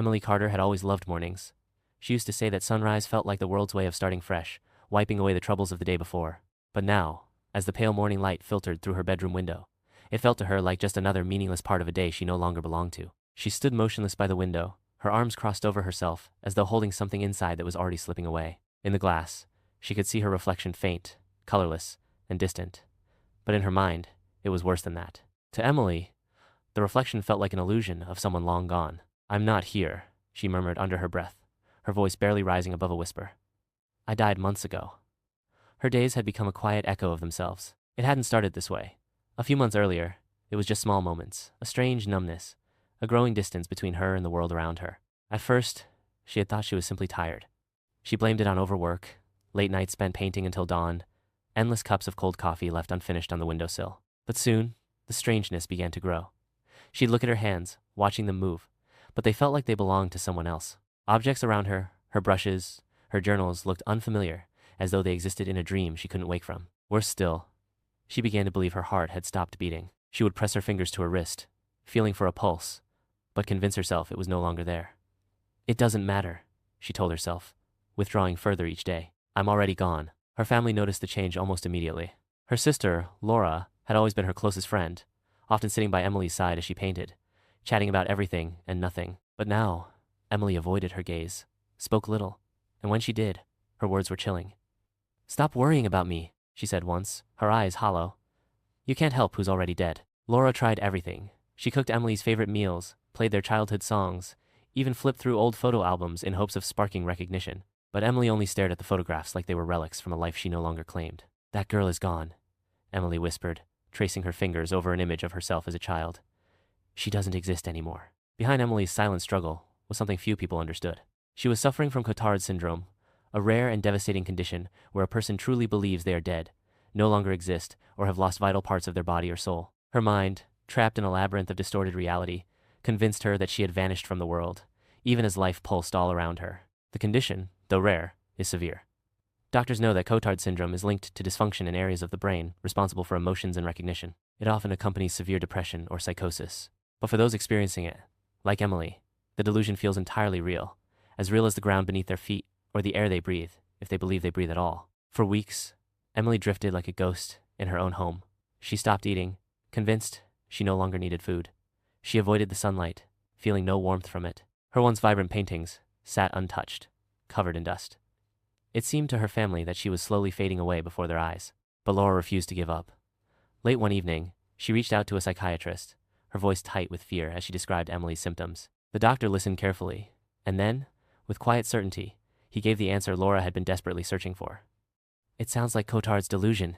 Emily Carter had always loved mornings. She used to say that sunrise felt like the world's way of starting fresh, wiping away the troubles of the day before. But now, as the pale morning light filtered through her bedroom window, it felt to her like just another meaningless part of a day she no longer belonged to. She stood motionless by the window, her arms crossed over herself, as though holding something inside that was already slipping away. In the glass, she could see her reflection faint, colorless, and distant. But in her mind, it was worse than that. To Emily, the reflection felt like an illusion of someone long gone. "I'm not here," she murmured under her breath, her voice barely rising above a whisper. "I died months ago." Her days had become a quiet echo of themselves. It hadn't started this way. A few months earlier, it was just small moments, a strange numbness, a growing distance between her and the world around her. At first, she had thought she was simply tired. She blamed it on overwork, late nights spent painting until dawn, endless cups of cold coffee left unfinished on the windowsill. But soon, the strangeness began to grow. She'd look at her hands, watching them move, but they felt like they belonged to someone else. Objects around her, her brushes, her journals looked unfamiliar, as though they existed in a dream she couldn't wake from. Worse still, she began to believe her heart had stopped beating. She would press her fingers to her wrist, feeling for a pulse, but convince herself it was no longer there. "It doesn't matter," she told herself, withdrawing further each day. "I'm already gone." Her family noticed the change almost immediately. Her sister, Laura, had always been her closest friend, often sitting by Emily's side as she painted, chatting about everything and nothing. But now, Emily avoided her gaze, spoke little, and when she did, her words were chilling. "Stop worrying about me," she said once, her eyes hollow. "You can't help who's already dead." Laura tried everything. She cooked Emily's favorite meals, played their childhood songs, even flipped through old photo albums in hopes of sparking recognition. But Emily only stared at the photographs like they were relics from a life she no longer claimed. "That girl is gone," Emily whispered, tracing her fingers over an image of herself as a child. "She doesn't exist anymore." Behind Emily's silent struggle was something few people understood. She was suffering from Cotard syndrome, a rare and devastating condition where a person truly believes they are dead, no longer exist, or have lost vital parts of their body or soul. Her mind, trapped in a labyrinth of distorted reality, convinced her that she had vanished from the world, even as life pulsed all around her. The condition, though rare, is severe. Doctors know that Cotard syndrome is linked to dysfunction in areas of the brain responsible for emotions and recognition. It often accompanies severe depression or psychosis. But for those experiencing it, like Emily, the delusion feels entirely real as the ground beneath their feet or the air they breathe, if they believe they breathe at all. For weeks, Emily drifted like a ghost in her own home. She stopped eating, convinced she no longer needed food. She avoided the sunlight, feeling no warmth from it. Her once vibrant paintings sat untouched, covered in dust. It seemed to her family that she was slowly fading away before their eyes. But Laura refused to give up. Late one evening, she reached out to a psychiatrist, her voice tight with fear as she described Emily's symptoms. The doctor listened carefully, and then, with quiet certainty, he gave the answer Laura had been desperately searching for. "It sounds like Cotard's delusion,"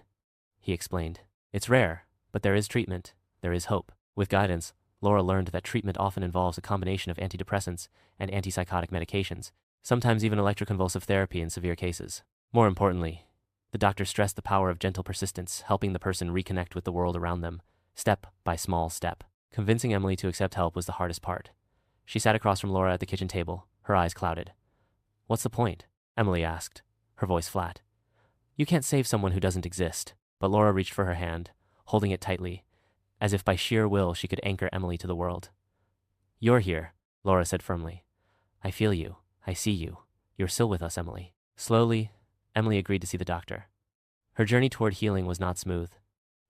he explained. "It's rare, but there is treatment, there is hope." With guidance, Laura learned that treatment often involves a combination of antidepressants and antipsychotic medications, sometimes even electroconvulsive therapy in severe cases. More importantly, the doctor stressed the power of gentle persistence, helping the person reconnect with the world around them, step by small step. Convincing Emily to accept help was the hardest part. She sat across from Laura at the kitchen table, her eyes clouded. "What's the point?" Emily asked, her voice flat. "You can't save someone who doesn't exist." But Laura reached for her hand, holding it tightly, as if by sheer will she could anchor Emily to the world. "You're here," Laura said firmly. "I feel you. I see you. You're still with us, Emily." Slowly, Emily agreed to see the doctor. Her journey toward healing was not smooth.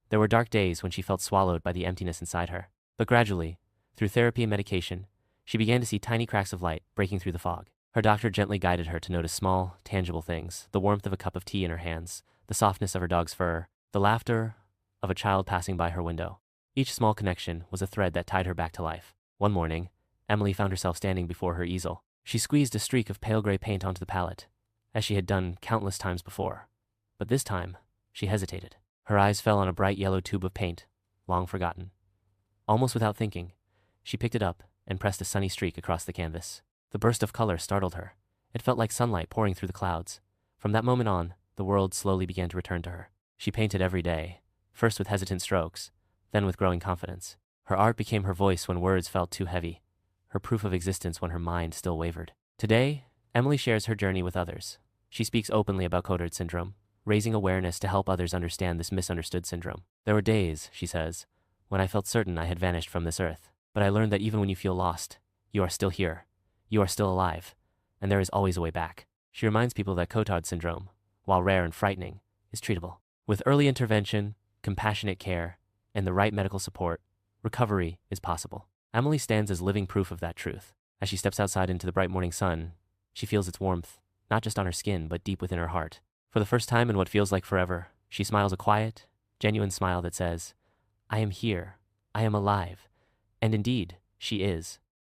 There were dark days when she felt swallowed by the emptiness inside her. But gradually, through therapy and medication, she began to see tiny cracks of light breaking through the fog. Her doctor gently guided her to notice small, tangible things, the warmth of a cup of tea in her hands, the softness of her dog's fur, the laughter of a child passing by her window. Each small connection was a thread that tied her back to life. One morning, Emily found herself standing before her easel. She squeezed a streak of pale gray paint onto the palette, as she had done countless times before. But this time, she hesitated. Her eyes fell on a bright yellow tube of paint, long forgotten. Almost without thinking, she picked it up and pressed a sunny streak across the canvas. The burst of color startled her. It felt like sunlight pouring through the clouds. From that moment on, the world slowly began to return to her. She painted every day, first with hesitant strokes, then with growing confidence. Her art became her voice when words felt too heavy, her proof of existence when her mind still wavered. Today, Emily shares her journey with others. She speaks openly about Cotard syndrome, raising awareness to help others understand this misunderstood syndrome. "There were days," she says, "when I felt certain I had vanished from this earth. But I learned that even when you feel lost, you are still here. You are still alive, and there is always a way back. She reminds people that Cotard syndrome, while rare and frightening, is treatable. With early intervention, compassionate care, and the right medical support, recovery is possible. Emily stands as living proof of that truth. As she steps outside into the bright morning sun, she feels its warmth, not just on her skin, but deep within her heart. For the first time in what feels like forever, she smiles a quiet, genuine smile that says, I am here, I am alive. And indeed, she is.